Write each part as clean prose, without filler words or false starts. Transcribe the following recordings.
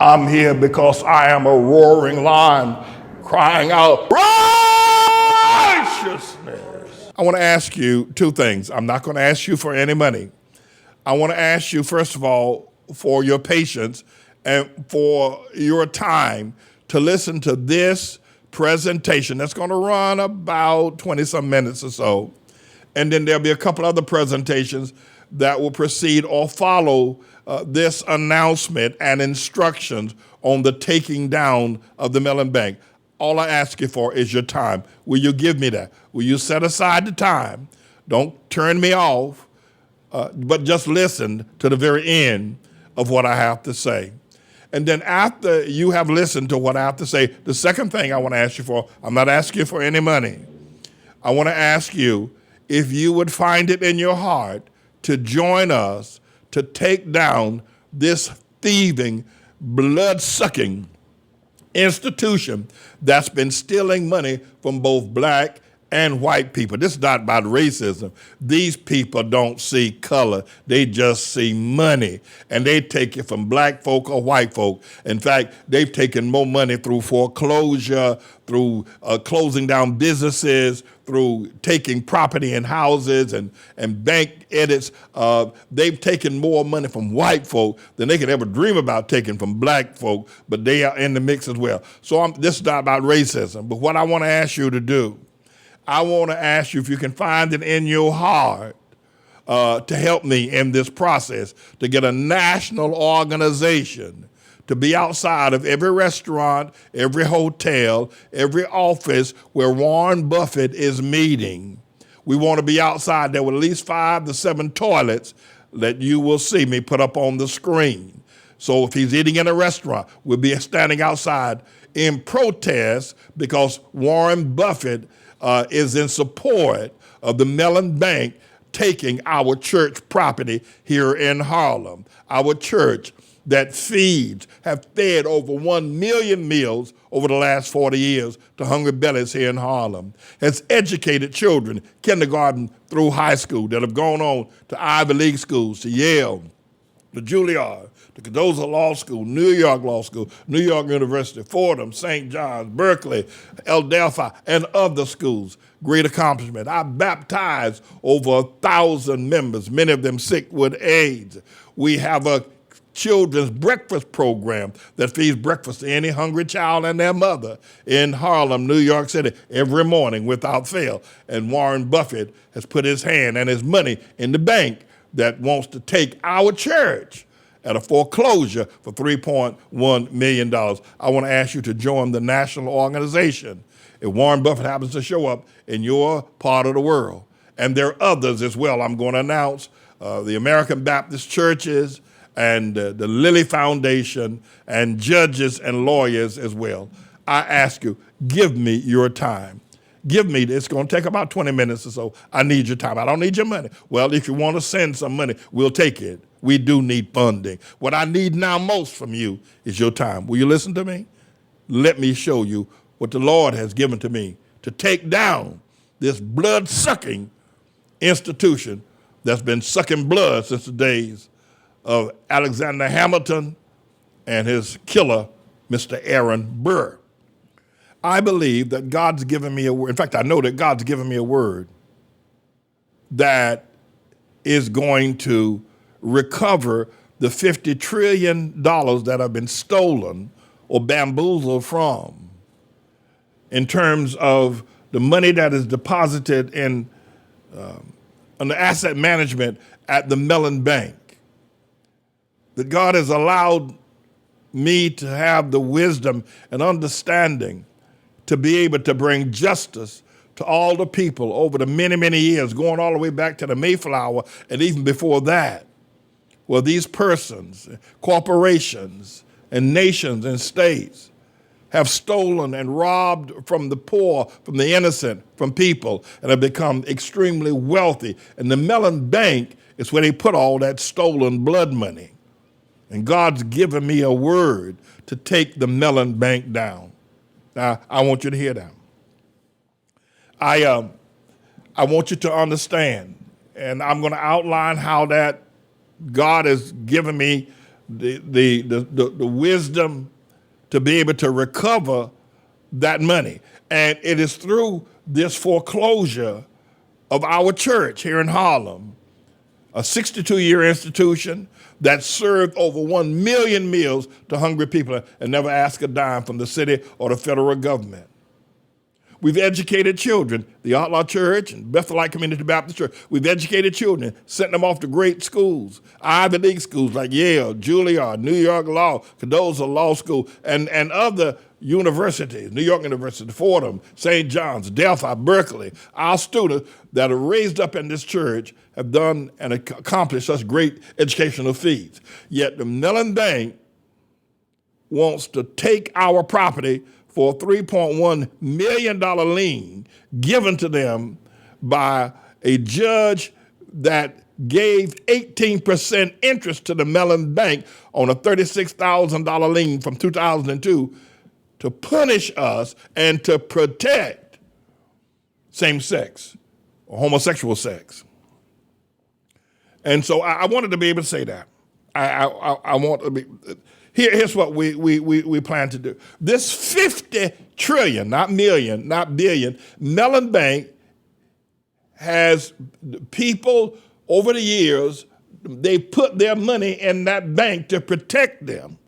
I'm here because I am a roaring lion crying out righteousness. I want to ask you two things. I'm not going to ask you for any money. I want to ask you, first of all, for your patience and for your time to listen to this presentation. That's going to run about 20-some minutes or so. And then there'll be a couple other presentations that will precede or follow this announcement and instructions on the taking down of the Mellon Bank. All I ask you for is your time. Will you give me that? Will you set aside the time? Don't turn me off, but just listen to the very end of what I have to say. And then after you have listened to what I have to say, the second thing I want to ask you for, I'm not asking you for any money. I want to ask you if you would find it in your heart to join us to take down this thieving, blood-sucking institution that's been stealing money from both black and white people. This is not about racism. These people don't see color. They just see money. And they take it from black folk or white folk. In fact, they've taken more money through foreclosure, through closing down businesses, through taking property and houses and bank edits. They've taken more money from white folk than they could ever dream about taking from black folk, but they are in the mix as well. So this is not about racism. But what I want to ask you to do, I want to ask you if you can find it in your heart to help me in this process, to get a national organization to be outside of every restaurant, every hotel, every office where Warren Buffett is meeting. We want to be outside there with at least 5 to 7 toilets that you will see me put up on the screen. So if he's eating in a restaurant, we'll be standing outside in protest because Warren Buffett is in support of the Mellon Bank taking our church property here in Harlem. Our church that have fed over 1 million meals over the last 40 years to hungry bellies here in Harlem, has educated children, kindergarten through high school, that have gone on to Ivy League schools, to Yale, to Juilliard, to Cardozo Law School, New York Law School, New York University, Fordham, St. John's, Berkeley, Adelphi, and other schools. Great accomplishment. I baptized over 1,000 members, many of them sick with AIDS. We have a children's breakfast program that feeds breakfast to any hungry child and their mother in Harlem, New York City, every morning without fail. And Warren Buffett has put his hand and his money in the bank that wants to take our church at a foreclosure for $3.1 million. I want to ask you to join the national organization if Warren Buffett happens to show up in your part of the world. And there are others as well. I'm going to announce the American Baptist churches and the Lilly Foundation and judges and lawyers as well. I ask you, give me your time. Give me, it's going to take about 20 minutes or so. I need your time. I don't need your money. Well, if you want to send some money, we'll take it. We do need funding. What I need now most from you is your time. Will you listen to me? Let me show you what the Lord has given to me to take down this blood-sucking institution that's been sucking blood since the days of Alexander Hamilton and his killer, Mr. Aaron Burr. I believe that God's given me a word. In fact, I know that God's given me a word that is going to recover the $50 trillion that have been stolen or bamboozled from in terms of the money that is deposited in under asset management at the Mellon Bank. That God has allowed me to have the wisdom and understanding to be able to bring justice to all the people over the many, many years, going all the way back to the Mayflower and even before that, where these persons, corporations, and nations and states have stolen and robbed from the poor, from the innocent, from people, and have become extremely wealthy. And the Mellon Bank is where they put all that stolen blood money. And God's given me a word to take the Mellon Bank down. Now, I want you to hear that. I want you to understand, and I'm going to outline how that God has given me the wisdom to be able to recover that money. And it is through this foreclosure of our church here in Harlem, a 62-year institution that served over 1 million meals to hungry people and never asked a dime from the city or the federal government. We've educated children, the ATLAH Church and Bethelite Community Baptist Church. We've educated children, sent them off to great schools, Ivy League schools like Yale, Juilliard, New York Law, Cardozo Law School, and other universities, New York University, Fordham, St. John's, Delphi, Berkeley. Our students that are raised up in this church have done and accomplished such great educational feats. Yet the Mellon Bank wants to take our property for a $3.1 million lien given to them by a judge that gave 18% interest to the Mellon Bank on a $36,000 lien from 2002 to punish us and to protect same-sex or homosexual sex. And so I wanted to be able to say that. I want to be... Here's what we plan to do. This 50 trillion, not million, not billion, Mellon Bank has people over the years, they put their money in that bank to protect them.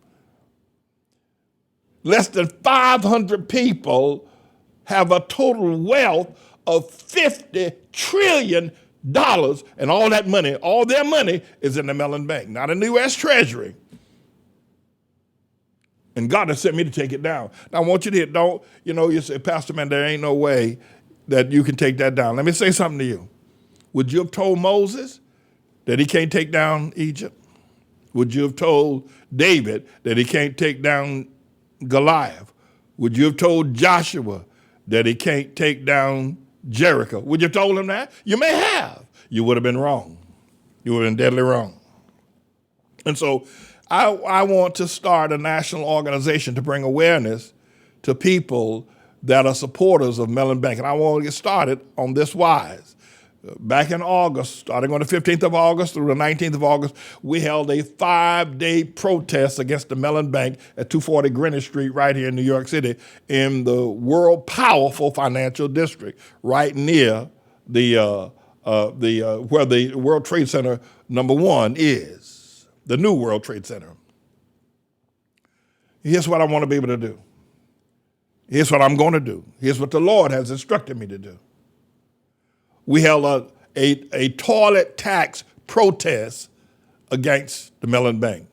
Less than 500 people have a total wealth of $50 trillion, and all that money, all their money is in the Mellon Bank, not in the U.S. Treasury. And God has sent me to take it down. Now, I want you to hear, you say, Pastor, man, there ain't no way that you can take that down. Let me say something to you. Would you have told Moses that he can't take down Egypt? Would you have told David that he can't take down Goliath? Would you have told Joshua that he can't take down Jericho? Would you have told him that? You may have. You would have been wrong. You would have been deadly wrong. And so I want to start a national organization to bring awareness to people that are supporters of Mellon Bank. And I want to get started on this wise. Back in August, starting on the 15th of August through the 19th of August, we held a 5-day protest against the Mellon Bank at 240 Greenwich Street right here in New York City in the world powerful financial district right near the where the World Trade Center #1 is, the new World Trade Center. Here's what I want to be able to do. Here's what I'm going to do. Here's what the Lord has instructed me to do. We held a toilet tax protest against the Mellon Bank.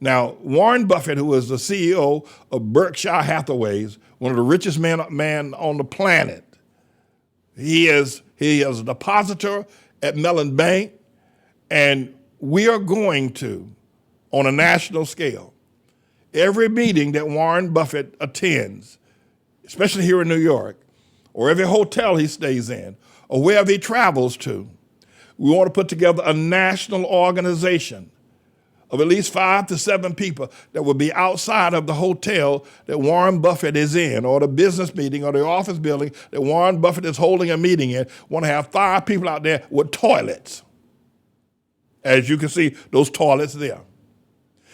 Now, Warren Buffett, who is the CEO of Berkshire Hathaway, one of the richest men on the planet, he is a depositor at Mellon Bank, and we are going to, on a national scale, every meeting that Warren Buffett attends, especially here in New York, or every hotel he stays in, or wherever he travels to, we want to put together a national organization of at least 5 to 7 people that will be outside of the hotel that Warren Buffett is in, or the business meeting, or the office building that Warren Buffett is holding a meeting in. Want to have 5 people out there with toilets. As you can see, those toilets there.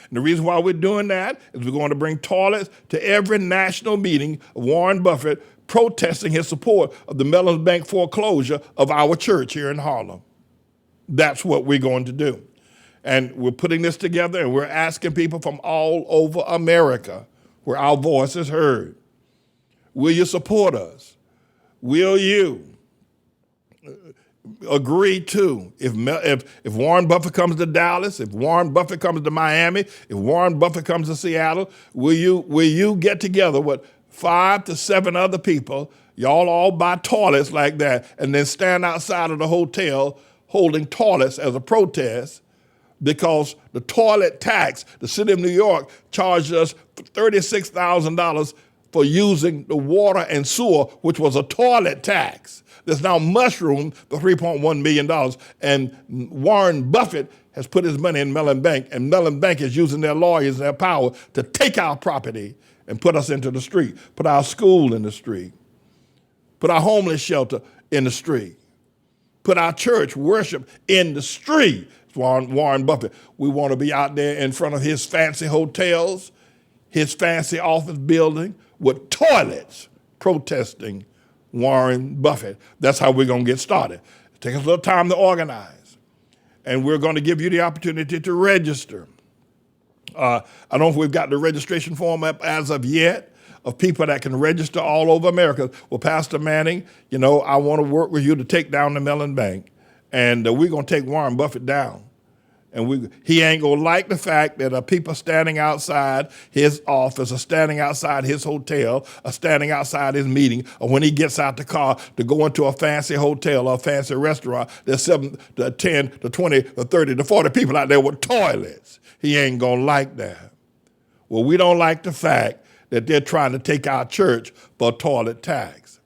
And the reason why we're doing that is we're going to bring toilets to every national meeting of Warren Buffett protesting his support of the Mellon Bank foreclosure of our church here in Harlem. That's what we're going to do. And we're putting this together, and we're asking people from all over America where our voice is heard. Will you support us? Will you agree to, if Warren Buffett comes to Dallas, if Warren Buffett comes to Miami, if Warren Buffett comes to Seattle, will you get together with 5 to 7 other people, y'all all buy toilets like that, and then stand outside of the hotel holding toilets as a protest, because the toilet tax, the city of New York charged us $36,000 for using the water and sewer, which was a toilet tax. There's now mushroomed for $3.1 million, and Warren Buffett has put his money in Mellon Bank, and Mellon Bank is using their lawyers and their power to take our property and put us into the street, put our school in the street, put our homeless shelter in the street, put our church worship in the street. That's Warren Buffett. We want to be out there in front of his fancy hotels, his fancy office building with toilets protesting Warren Buffett. That's how we're going to get started. Take us a little time to organize. And we're going to give you the opportunity to register. I don't know if we've got the registration form up as of yet of people that can register all over America. Well, Pastor Manning, I want to work with you to take down the Mellon Bank. And we're going to take Warren Buffett down. And he ain't going to like the fact that people standing outside his office or standing outside his hotel or standing outside his meeting, or when he gets out the car to go into a fancy hotel or a fancy restaurant, there's 7 to 10 to 20 to 30 to 40 people out there with toilets. He ain't going to like that. Well, we don't like the fact that they're trying to take our church for a toilet tax.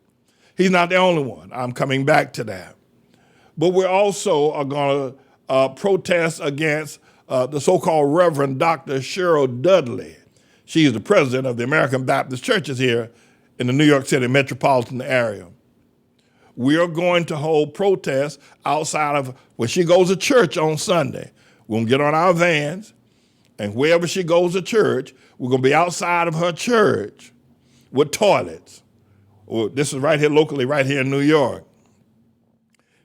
He's not the only one. I'm coming back to that. But we also are going to protest against the so-called Reverend Dr. Cheryl Dudley. She's the president of the American Baptist Churches here in the New York City metropolitan area. We are going to hold protests outside of when she goes to church on Sunday. We're going to get on our vans, and wherever she goes to church, we're going to be outside of her church with toilets. Well, this is right here locally, right here in New York.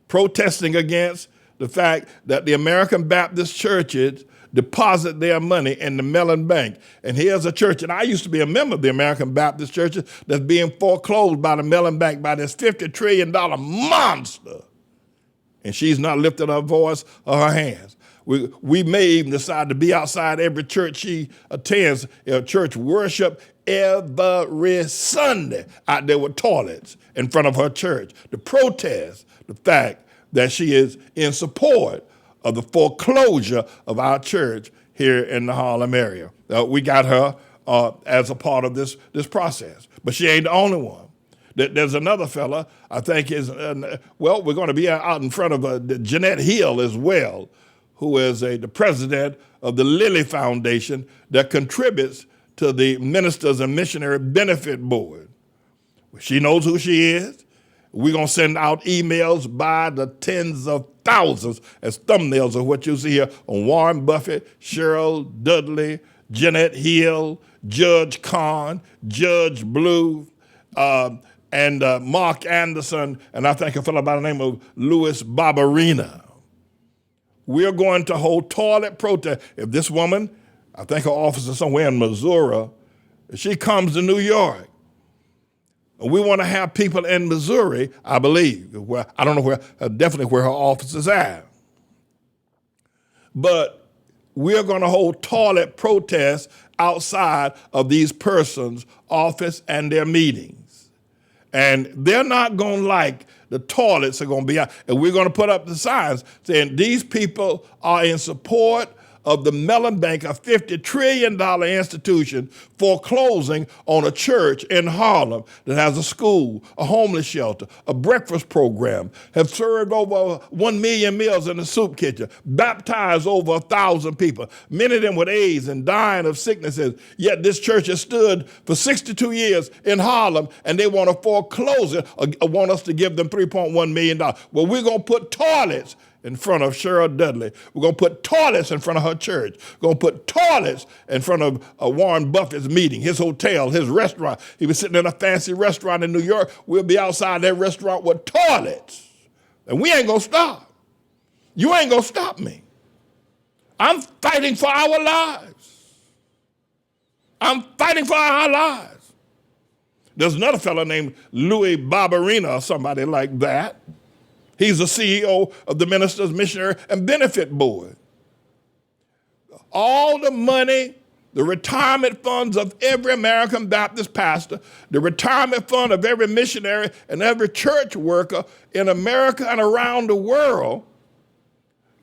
Protesting against the fact that the American Baptist churches deposit their money in the Mellon Bank. And here's a church, and I used to be a member of the American Baptist churches that's being foreclosed by the Mellon Bank by this $50 trillion monster. And she's not lifted her voice or her hands. We may even decide to be outside every church she attends, church worship every Sunday out there with toilets in front of her church to protest the fact that she is in support of the foreclosure of our church here in the Harlem area. We got her as a part of this process, but she ain't the only one. There's another fella, I think we're going to be out in front of Jeanette Hill as well, who is the president of the Lilly Foundation that contributes to the Ministers and Missionary Benefit Board. She knows who she is. We're going to send out emails by the tens of thousands as thumbnails of what you see here on Warren Buffett, Cheryl Dudley, Jeanette Hill, Judge Kahn, Judge Blue, and Mark Anderson, and I think a fellow by the name of Louis Barberina. We're going to hold toilet protest. If this woman, I think her office is somewhere in Missouri, if she comes to New York, we want to have people in Missouri, I believe. I don't know where, definitely where her office is at. But we're going to hold toilet protests outside of these persons' office and their meetings. And they're not going to like the toilets are going to be out. And we're going to put up the signs saying these people are in support of the Mellon Bank, a $50 trillion institution, foreclosing on a church in Harlem that has a school, a homeless shelter, a breakfast program, have served over 1 million meals in the soup kitchen, baptized over 1,000 people, many of them with AIDS and dying of sicknesses. Yet this church has stood for 62 years in Harlem, and they want to foreclose it, or want us to give them $3.1 million. Well, we're going to put toilets in front of Cheryl Dudley. We're going to put toilets in front of her church. We're going to put toilets in front of Warren Buffett's meeting, his hotel, his restaurant. He was sitting in a fancy restaurant in New York. We'll be outside that restaurant with toilets. And we ain't going to stop. You ain't going to stop me. I'm fighting for our lives. I'm fighting for our lives. There's another fellow named Louis Barberina or somebody like that. He's the CEO of the Ministers, Missionary, and Benefit Board. All the money, the retirement funds of every American Baptist pastor, the retirement fund of every missionary and every church worker in America and around the world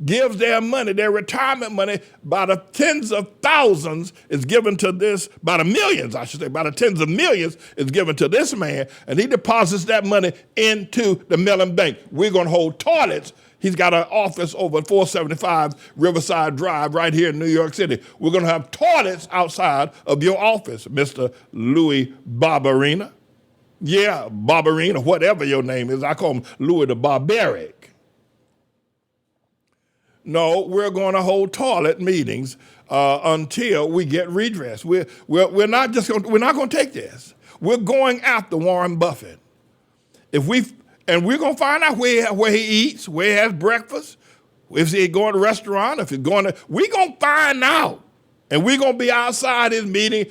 gives their money, their retirement money, by the tens of thousands is given to this, by the millions, I should say, by the tens of millions is given to this man, and he deposits that money into the Mellon Bank. We're going to hold toilets. He's got an office over at 475 Riverside Drive right here in New York City. We're going to have toilets outside of your office, Mr. Louis Barberina. Yeah, Barberina, whatever your name is. I call him Louis the Barbaric. No, we're going to hold toilet meetings until we get redress. We're not going to take this. We're going after Warren Buffett. And we're going to find out where he eats, where he has breakfast, if he's going to a restaurant, if he's going to, we're going to find out. And we're going to be outside his meeting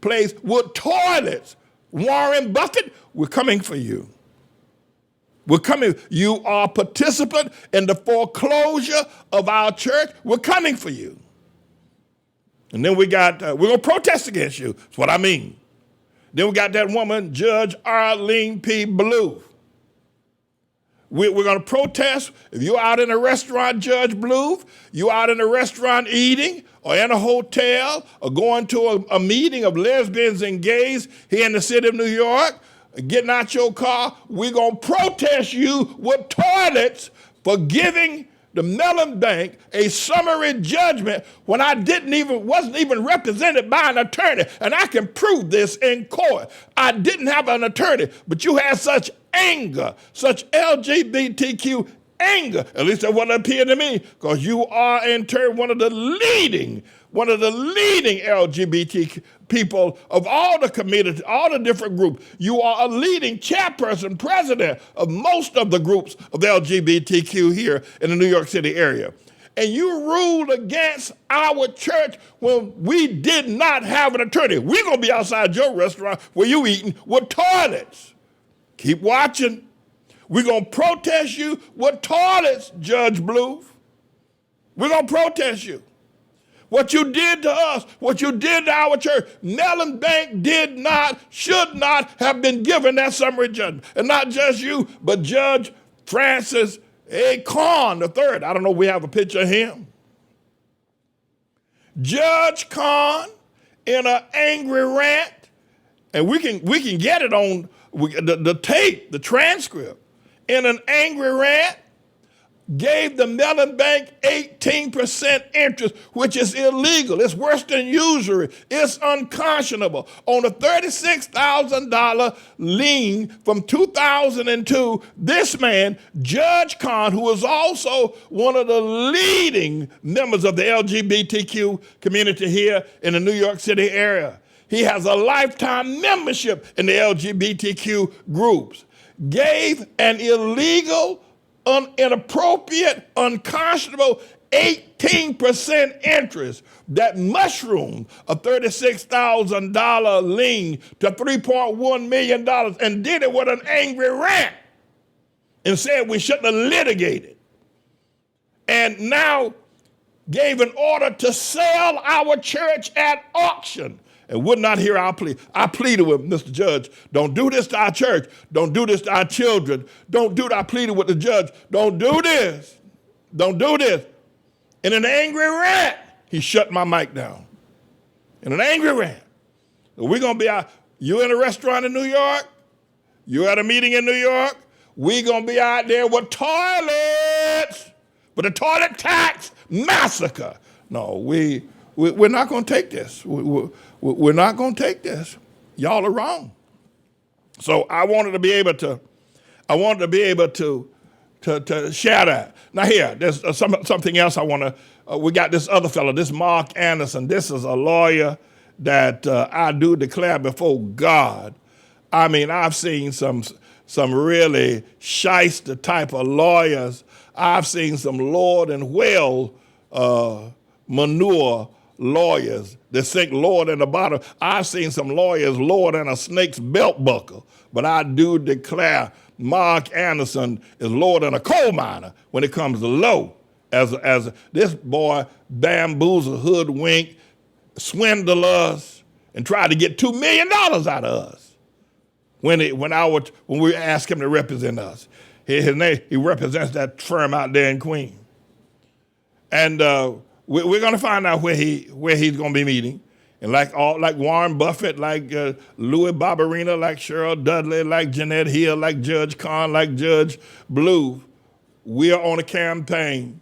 place with toilets. Warren Buffett, we're coming for you. We're coming. You are a participant in the foreclosure of our church. We're coming for you. And then we're going to protest against you. That's what I mean. Then we got that woman, Judge Arlene P. Blue. We're going to protest. If you're out in a restaurant, Judge Blue, you're out in a restaurant eating or in a hotel or going to a meeting of lesbians and gays here in the city of New York, getting out your car, we're going to protest you with toilets for giving the Mellon Bank a summary judgment when I wasn't even represented by an attorney. And I can prove this in court. I didn't have an attorney, but you had such anger, such LGBTQ anger, at least that's what it appeared to me, because you are in turn one of the leading LGBT people of all the communities, all the different groups. You are a leading chairperson, president of most of the groups of the LGBTQ here in the New York City area. And you ruled against our church when we did not have an attorney. We're going to be outside your restaurant where you eating with toilets. Keep watching. We're going to protest you with toilets, Judge Blue. We're going to protest you. What you did to us, what you did to our church, Mellon Bank should not have been given that summary judgment. And not just you, but Judge Francis A. Kahn III. I don't know if we have a picture of him. Judge Kahn in an angry rant, and we can get it on the tape, the transcript, in an angry rant, gave the Mellon Bank 18% interest, which is illegal. It's worse than usury. It's unconscionable. On a $36,000 lien from 2002, this man, Judge Kahn, who is also one of the leading members of the LGBTQ community here in the New York City area, he has a lifetime membership in the LGBTQ groups, gave an illegal, inappropriate, unconscionable 18% interest that mushroomed a $36,000 lien to $3.1 million and did it with an angry rant and said we shouldn't have litigated. And now gave an order to sell our church at auction and would not hear our plea. I pleaded with Mr. Judge, don't do this to our church. Don't do this to our children. Don't do it. I pleaded with the judge, don't do this. Don't do this. In an angry rant, he shut my mic down. In an angry rant. We're going to be out. You in a restaurant in New York. You at a meeting in New York. We're going to be out there with toilets. With a toilet tax massacre. No, we're not going to take this. We're not going to take this. Y'all are wrong. So I wanted to be able to share that. Now here, there's something else I want to, we got this other fellow, this Mark Anderson. This is a lawyer that I do declare before God. I mean, I've seen some really shyster type of lawyers. I've seen some Lord and well manure lawyers that sink Lord in the bottom. I've seen some lawyers Lord in a snake's belt buckle, but I do declare Mark Anderson is Lord in a coal miner when it comes to law. As this boy bamboozled, hoodwinked, swindled us, and tried to get $2 million out of us when we asked him to represent us. His name, he represents that firm out there in Queens. And we're going to find out where he's going to be meeting. And like Warren Buffett, like Louis Barberina, like Cheryl Dudley, like Jeanette Hill, like Judge Kahn, like Judge Blue, we are on a campaign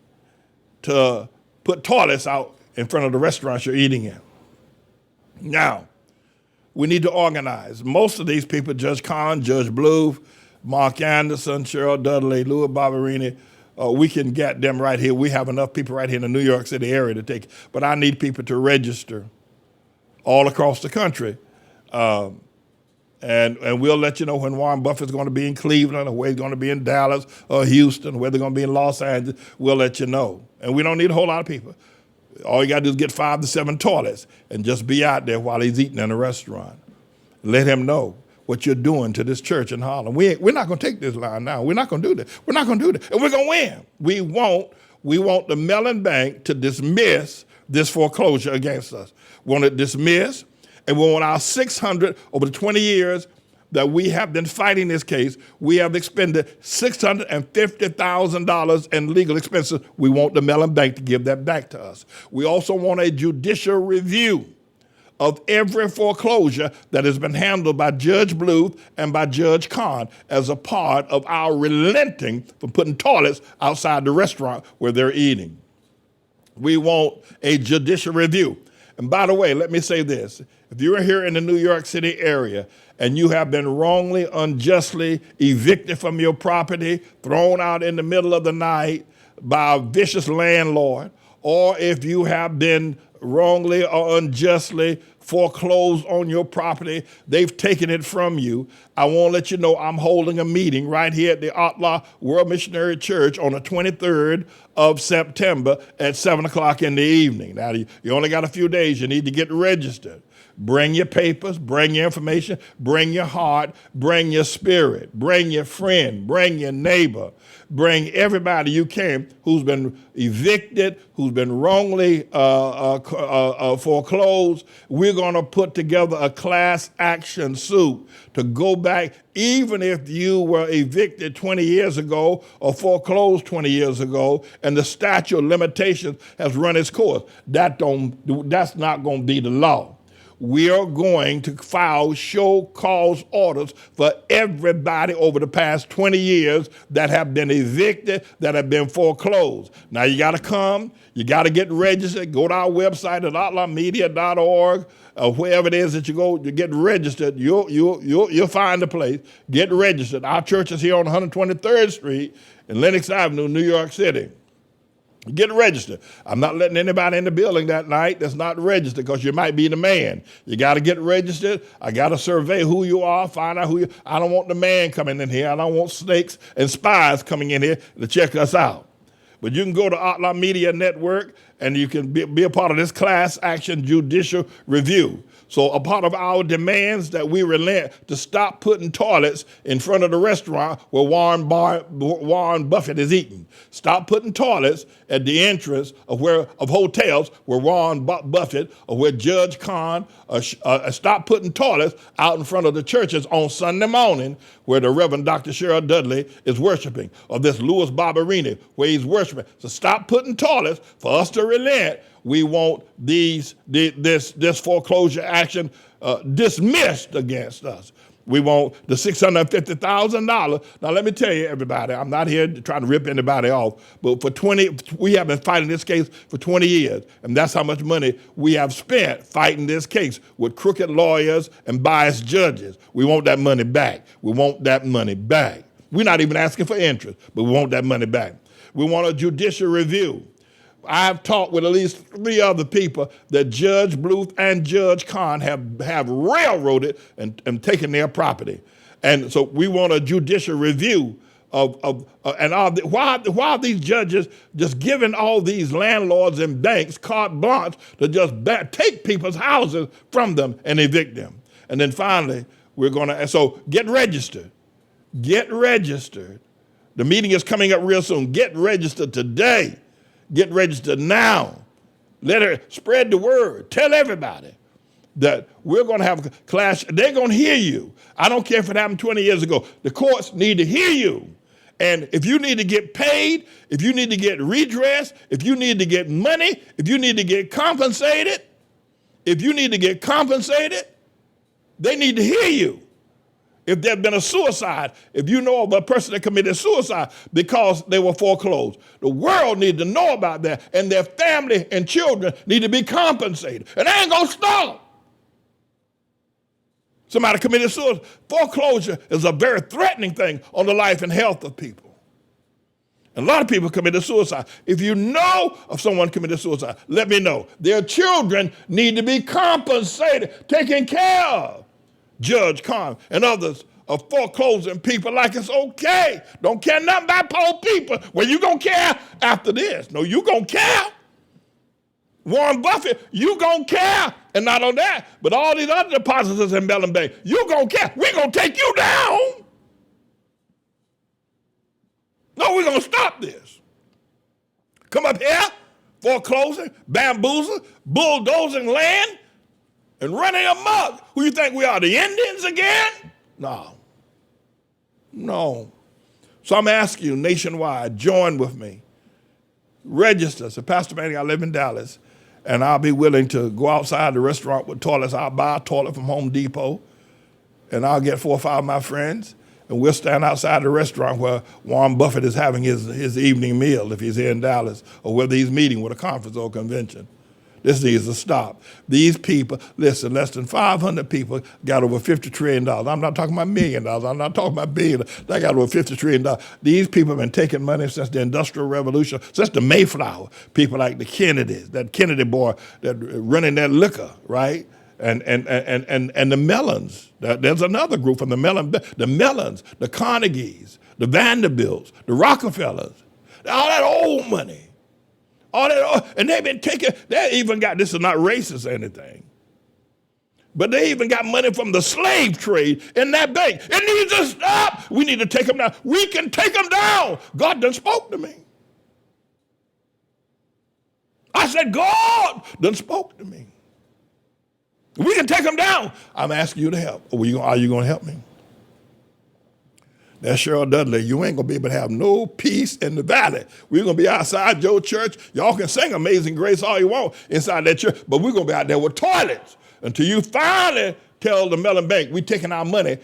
to put toilets out in front of the restaurants you're eating in. Now, we need to organize. Most of these people, Judge Kahn, Judge Blue, Mark Anderson, Cheryl Dudley, Louis Barberini, we can get them right here. We have enough people right here in the New York City area to take it. But I need people to register all across the country. And we'll let you know when Warren Buffett's going to be in Cleveland, or where he's going to be in Dallas or Houston, or where they're going to be in Los Angeles. We'll let you know. And we don't need a whole lot of people. All you got to do is get 5 to 7 toilets and just be out there while he's eating in a restaurant. Let him know what you're doing to this church in Harlem. We're not going to take this line now. We're not going to do that. We're not going to do that. And we're going to win. We want the Mellon Bank to dismiss this foreclosure against us. We want it dismissed. And we want our 600, over the 20 years that we have been fighting this case, we have expended $650,000 in legal expenses. We want the Mellon Bank to give that back to us. We also want a judicial review of every foreclosure that has been handled by Judge Bluth and by Judge Kahn as a part of our relenting from putting toilets outside the restaurant where they're eating. We want a judicial review. And by the way, let me say this. If you're here in the New York City area and you have been wrongly, unjustly evicted from your property, thrown out in the middle of the night by a vicious landlord, or if you have been wrongly or unjustly foreclosed on your property, they've taken it from you, I want to let you know I'm holding a meeting right here at the ATLAH World Missionary Church on the 23rd of September at 7 o'clock in the evening. Now, you only got a few days. You need to get registered. Bring your papers, bring your information, bring your heart, bring your spirit, bring your friend, bring your neighbor, bring everybody you can who's been evicted, who's been wrongly foreclosed. We're going to put together a class action suit to go back, even if you were evicted 20 years ago or foreclosed 20 years ago, and the statute of limitations has run its course. That's not going to be the law. We are going to file show cause orders for everybody over the past 20 years that have been evicted, that have been foreclosed. Now you got to come, you got to get registered. Go to our website at atlahmedia.org, wherever it is that you go to get registered. You'll find a place. Get registered. Our church is here on 123rd Street in Lenox Avenue, New York City. Get registered. I'm not letting anybody in the building that night that's not registered, because you might be the man. You got to get registered. I got to survey who you are, find out who you are. I don't want the man coming in here. I don't want snakes and spies coming in here to check us out. But you can go to ATLAH Media Network and you can be a part of this class action judicial review. So a part of our demands that we relent to stop putting toilets in front of the restaurant where Warren Buffett is eating. Stop putting toilets at the entrance of hotels where Warren Buffett or where Judge Kahn. Stop putting toilets out in front of the churches on Sunday morning where the Reverend Dr. Cheryl Dudley is worshiping, or this Louis Barberini where he's worshiping. So stop putting toilets. For us to relent, we want this foreclosure action dismissed against us. We want the $650,000. Now, let me tell you, everybody, I'm not here trying to rip anybody off, but we have been fighting this case for 20 years, and that's how much money we have spent fighting this case with crooked lawyers and biased judges. We want that money back. We want that money back. We're not even asking for interest, but we want that money back. We want a judicial review. I've talked with at least 3 other people that Judge Bluth and Judge Kahn have railroaded and taken their property. And so we want a judicial review why are these judges just giving all these landlords and banks carte blanche to just take people's houses from them and evict them? And then finally, so get registered. Get registered. The meeting is coming up real soon. Get registered today. Get registered now. Spread the word. Tell everybody that we're going to have a class. They're going to hear you. I don't care if it happened 20 years ago. The courts need to hear you. And if you need to get paid, if you need to get redress, if you need to get money, if you need to get compensated, they need to hear you. If there's been a suicide, if you know of a person that committed suicide because they were foreclosed, the world needs to know about that, and their family and children need to be compensated. And I ain't going to stop. Somebody committed suicide. Foreclosure is a very threatening thing on the life and health of people. And a lot of people committed suicide. If you know of someone committed suicide, let me know. Their children need to be compensated, taken care of. Judge Carm and others are foreclosing people like it's okay. Don't care nothing about poor people. Well, you gonna care after this. No, you gonna care. Warren Buffett, you gonna care. And not on that, but all these other depositors in Mellon Bank, you gonna care. We gonna take you down. No, we're gonna stop this. Come up here, foreclosing, bamboozling, bulldozing land, and running amok. Who you think we are, the Indians again? No. So I'm asking you nationwide, join with me. Register. So Pastor Manning, I live in Dallas, and I'll be willing to go outside the restaurant with toilets. I'll buy a toilet from Home Depot, and I'll get 4 or 5 of my friends, and we'll stand outside the restaurant where Warren Buffett is having his evening meal if he's here in Dallas, or whether he's meeting with a conference or convention. This needs to stop. These people, listen, less than 500 people got over $50 trillion. I'm not talking about $1 million. I'm not talking about billion. They got over $50 trillion. These people have been taking money since the Industrial Revolution, since the Mayflower. People like the Kennedys, that Kennedy boy that running that liquor, right? And the Mellons. There's another group from the Mellons, the Carnegies, the Vanderbilts, the Rockefellers, all that old money. All that, and they've been taking, they even got, this is not racist or anything, but they even got money from the slave trade in that bank. It needs to stop. We need to take them down. We can take them down. God done spoke to me. I said, God done spoke to me. We can take them down. I'm asking you to help. Are you going to help me? That's Cheryl Dudley. You ain't going to be able to have no peace in the valley. We're going to be outside your church. Y'all can sing Amazing Grace all you want inside that church, but we're going to be out there with toilets until you finally tell the Mellon Bank, we taking our money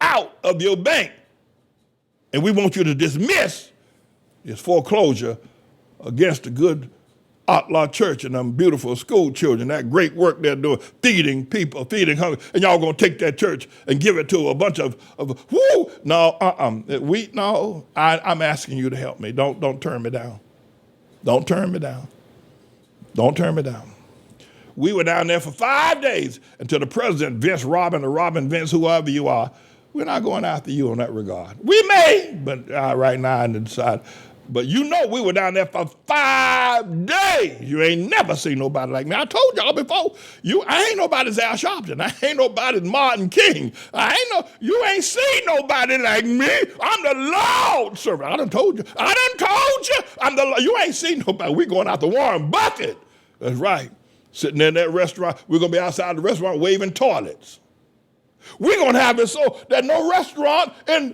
out of your bank. And we want you to dismiss this foreclosure against the good ATLAH Church and them beautiful school children, that great work they're doing, feeding people, feeding hungry, and y'all gonna take that church and give it to a bunch of whoo? No, I'm asking you to help me. Don't turn me down. Don't turn me down. Don't turn me down. We were down there for 5 days until the president, Vince Robin or Robin Vince, whoever you are, we're not going after you in that regard. We may, but right now I decide. But you know we were down there for 5 days. You ain't never seen nobody like me. I told y'all before, I ain't nobody's Al Sharpton. I ain't nobody's Martin King. You ain't seen nobody like me. I'm the Lord servant. I done told you. You ain't seen nobody. We going out to Warren Buffett. That's right. Sitting in that restaurant. We're going to be outside the restaurant waving toilets. We're going to have it so that no restaurant in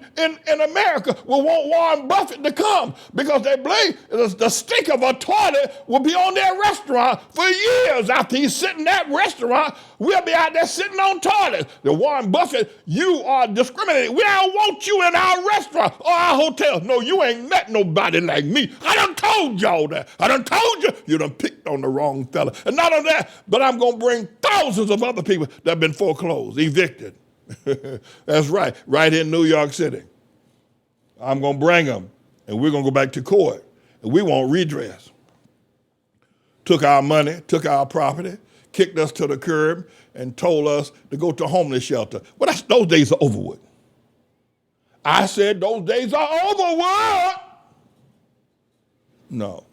America will want Warren Buffett to come because they believe the stink of a toilet will be on their restaurant for years. After he's sitting in that restaurant, we'll be out there sitting on toilets. The Warren Buffett, you are discriminating. We don't want you in our restaurant or our hotel. No, you ain't met nobody like me. I done told y'all that. I done told you. You done picked on the wrong fella. And not only that, but I'm going to bring thousands of other people that have been foreclosed, evicted. That's right in New York City. I'm going to bring them, and we're going to go back to court, and we want redress. Took our money, took our property, kicked us to the curb, and told us to go to a homeless shelter. Well, those days are over with. I said those days are over with. No.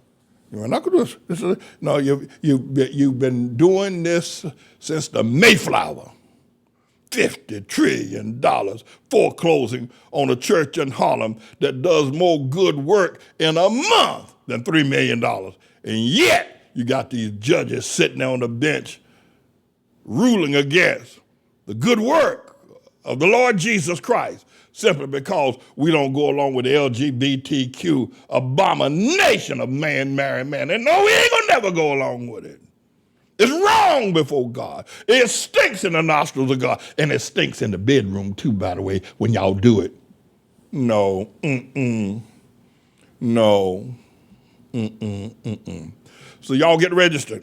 You're not going to do this. No, you've been doing this since the Mayflower. $50 trillion foreclosing on a church in Harlem that does more good work in a month than $3 million. And yet, you got these judges sitting on the bench ruling against the good work of the Lord Jesus Christ simply because we don't go along with the LGBTQ abomination of man marrying man. And no, we ain't gonna never go along with it. It's wrong before God. It stinks in the nostrils of God. And it stinks in the bedroom too, by the way, when y'all do it. No. No. So y'all get registered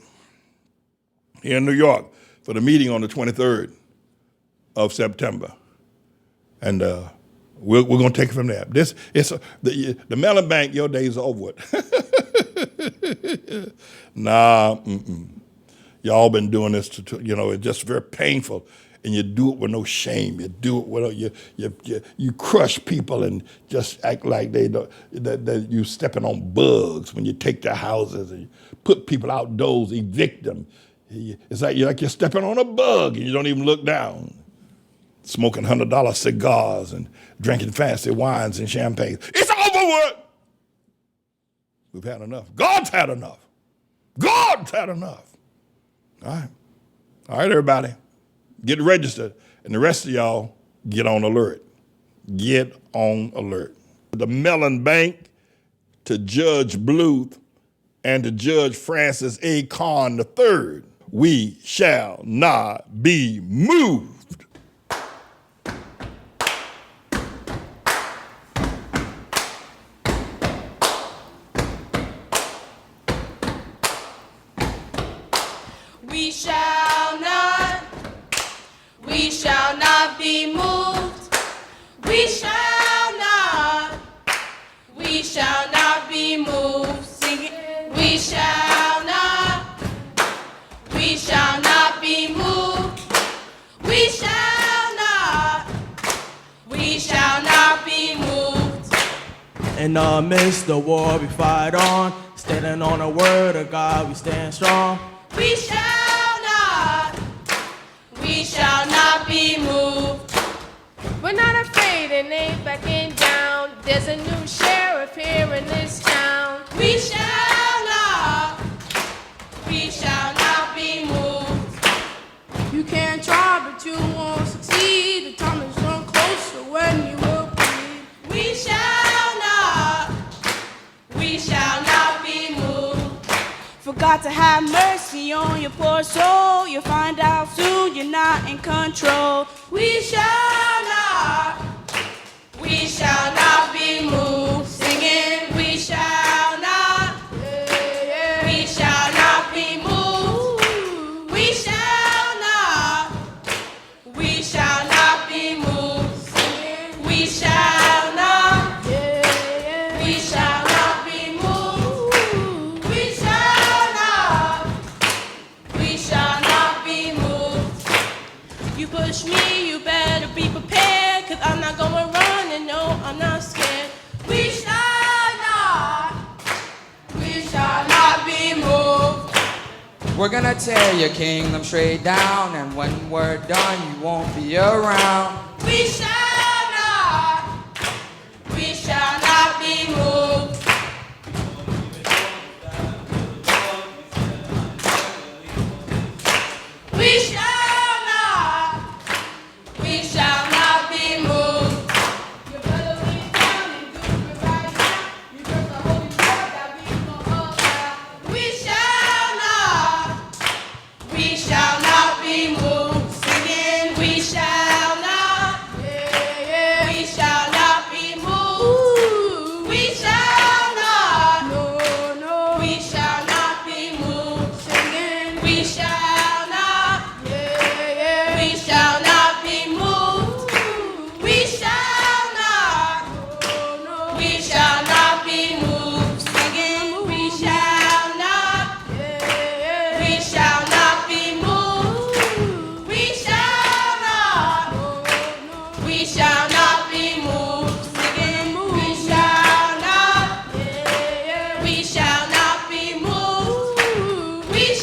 here in New York for the meeting on the 23rd of September. And We're going to take it from there. The Mellon Bank, your days are over with. Nah, y'all been doing this, it's just very painful. And you do it with no shame. You do it with, you crush people and just act like that you stepping on bugs when you take their houses and you put people outdoors, evict them. It's like you're stepping on a bug and you don't even look down. Smoking $100 cigars and drinking fancy wines and champagne. It's over with. We've had enough. God's had enough. God's had enough. All right, everybody. Get registered. And the rest of y'all, get on alert. Get on alert. The Mellon Bank, to Judge Bluth, and to Judge Francis A. Kahn III, we shall not be moved. We shall not be moved. We shall not be moved. Sing it. We shall not be moved. We shall not be moved. In the midst of war we fight on, standing on the word of God we stand strong. We shall not be moved. We're not afraid and ain't backing down. There's a new sheriff here in this town. We shall not be moved. You can't try, but you won't succeed. The time is drawn closer when you will bleed. We shall not be moved. For God to have mercy on your poor soul, you'll find out soon you're not in control. We shall not be moved. Singing, we shall not be moved. We shall not be moved. Singing, we shall not be moved. We shall not be moved. You push me, you better be prepared, 'cause I'm not gonna run and no, I'm not scared. We shall not be moved. We're gonna tear your kingdom straight down, and when we're done, you won't be around. We shall not be moved. We shall not be moved. You better lean down and do it right now. You got the holy word that we gon' allow. We shall not be moved. Singing, we shall not be moved. We shall not be moved. Singing, we shall not be moved. We shall not be moved. Singing, we shall not be moved. We shall not be moved. Singing, we shall not be moved. We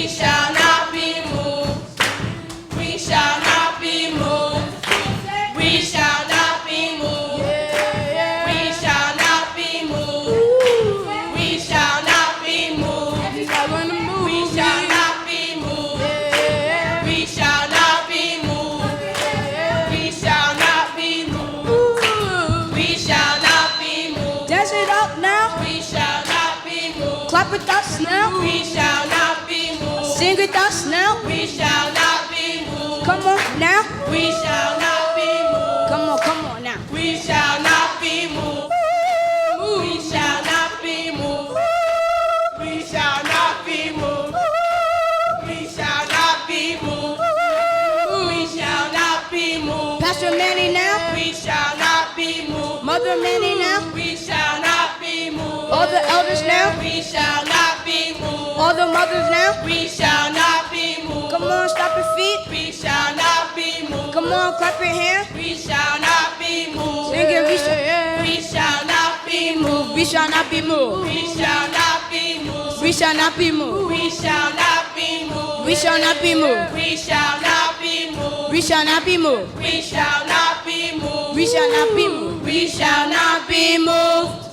shall not be moved. We shall not be moved. We shall not be moved. We shall not be moved. We shall not be moved. He's not gonna move We shall not be moved. We shall not be moved. We shall not be moved. We shall not be moved. Dance it up now. We shall not be moved. Clap with us now. We shall not be moved. Sing with us now. We shall not be moved. Come on now. We shall not be moved. Come on now. We shall not be moved. We shall not be moved. We shall not be moved. We shall not be moved. We shall not be moved. Pastor Manny now. We shall not be moved. Mother Manny now. We shall not be moved. All the elders now. We shall not be moved. All the mothers now. We shall not be moved. Come on, stop your feet. We shall not be moved. Come on, clap your hands. We shall not be moved. Sing it, We shall not be moved. we shall not be moved. We shall not be moved. We shall not be moved. We shall not be moved. We shall not be moved. We shall not be moved. We shall not be moved. We shall not be moved. We shall not be moved. We shall not be moved.